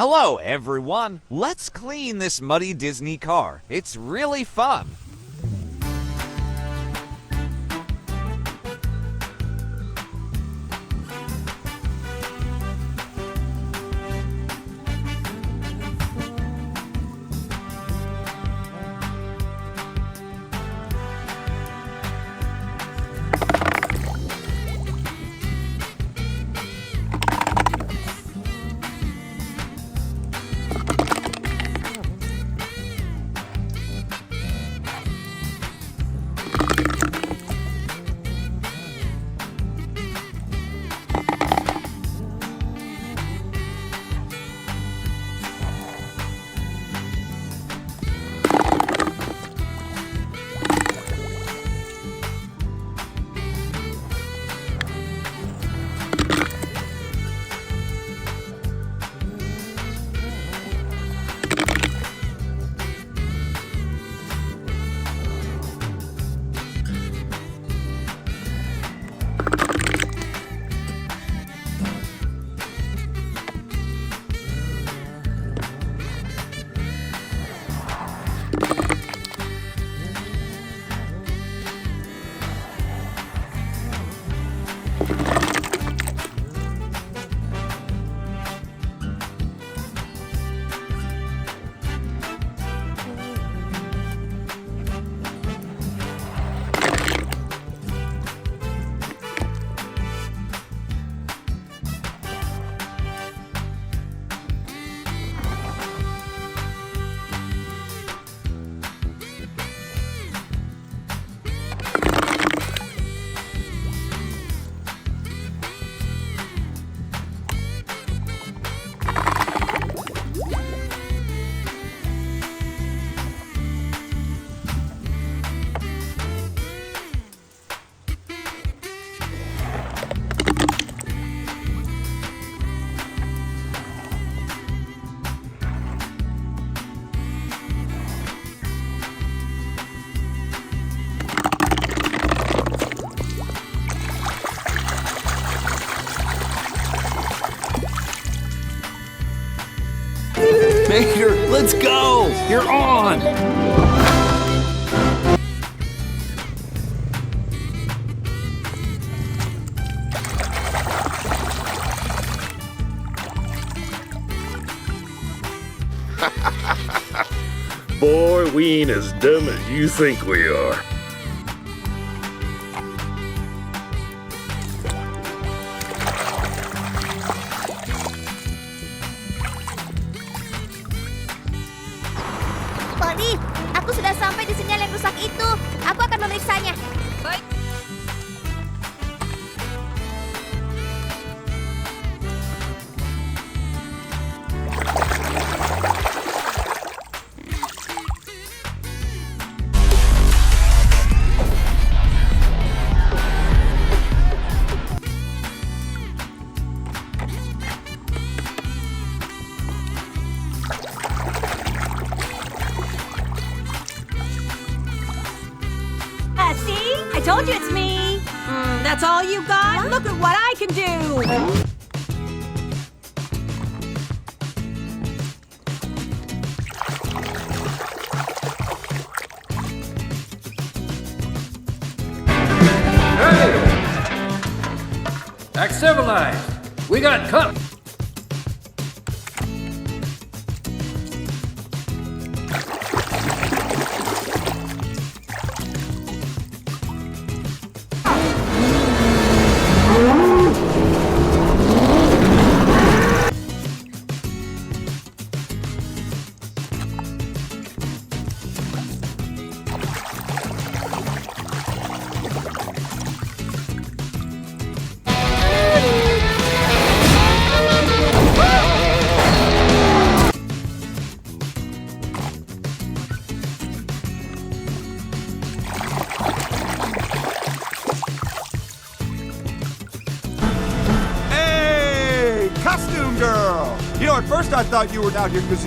Hello, everyone. Let's clean this muddy Disney car. It's really fun. Mater, let's go! You're on! Boy, we ain't as dumb as you think we are. Polly, aku sudah sampai di sinyal yang rusak itu. Aku akan memeriksanya. Baik. See? I told you it's me. That's all you got? Look at what I can do. Hey! Act civilized. We got cut. Costume girl! You know, at first I thought you were down here because...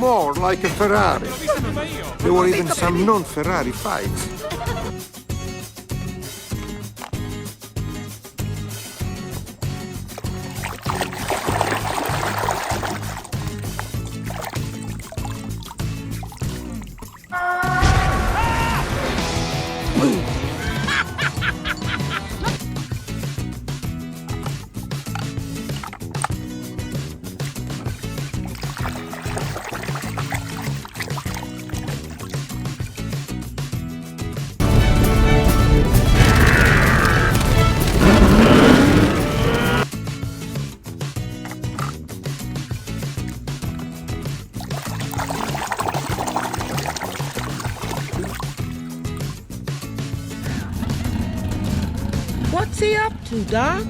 more like a Ferrari. There were even some non-Ferrari fights. What's he up to, Doc?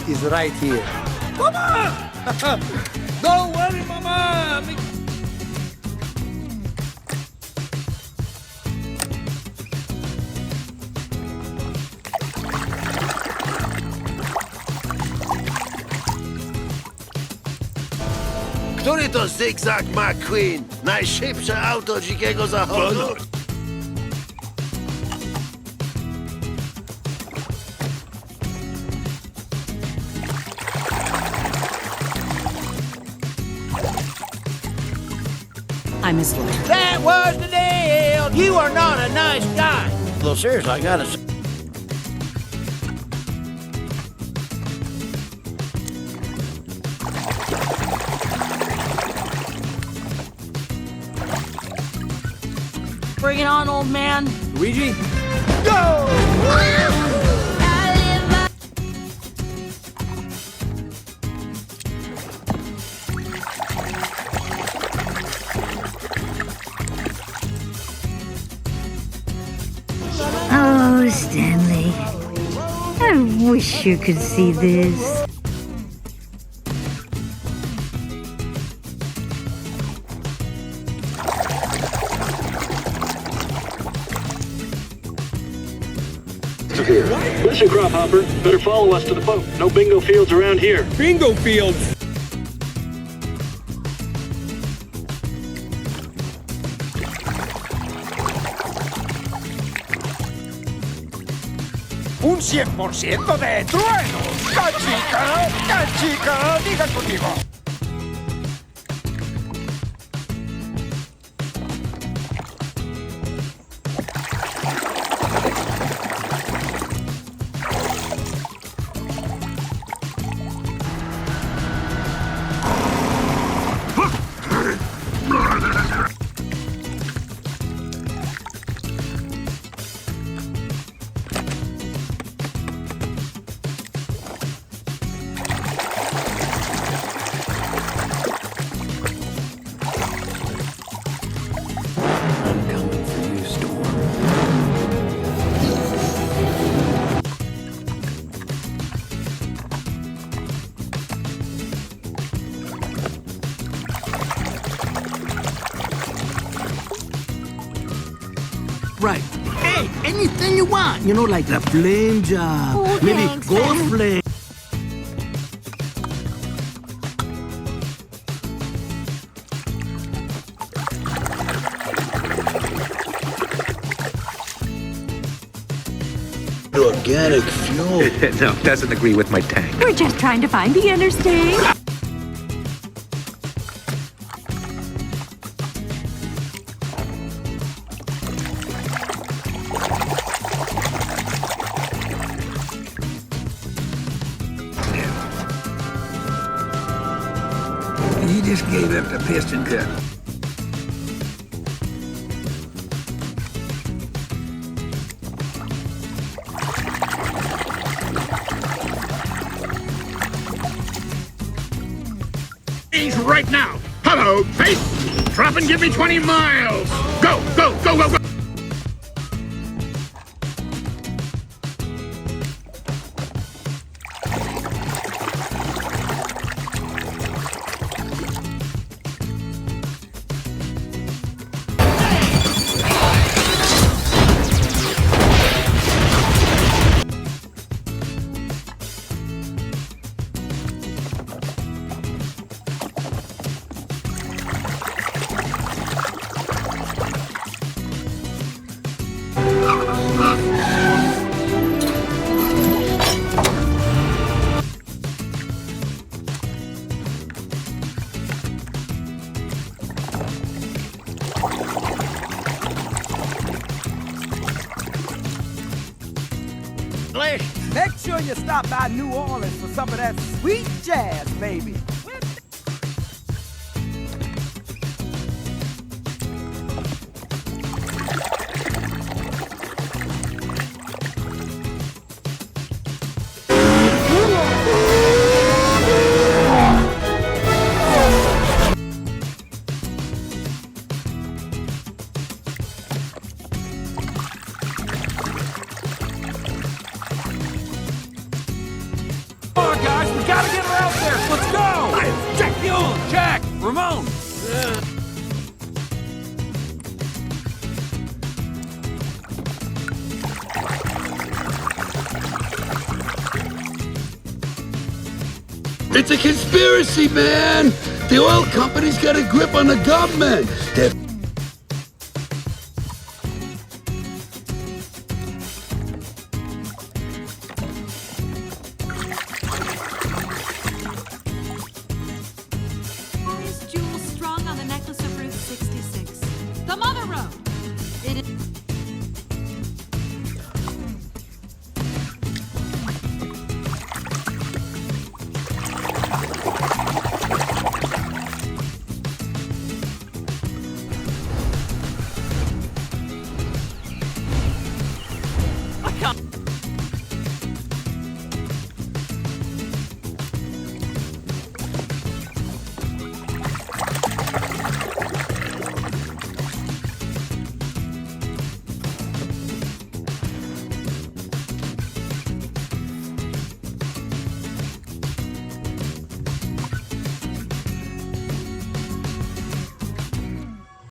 Is right here. Mama! Don't worry, Mama! Który to Zygzak McQueen? Najszybsze auto dzikiego zachodu? I'm his lawyer. That was the deal. You are not a nice guy. Well, seriously, I gotta say. Bring it on, old man. Luigi? Oh, Stanley. I wish you could see this. Listen, crop hopper, better follow us to the boat. No bingo fields around here. Bingo fields! Un 100% de trueno. Cachica, diga conmigo. Right. Hey, anything you want. You know, like the flame job. Oh, Maybe thanks, gold man. flame. Organic fuel. No, doesn't agree with my tank. We're just trying to find the interstate. you just gave up the piston cup. Right now. Hello, face. Drop and give me 20 miles. Go, go, go, go, go. Make sure you stop by New Orleans for some of that sweet jazz, baby. Ramon! It's a conspiracy, man! The oil company's got a grip on the government. They're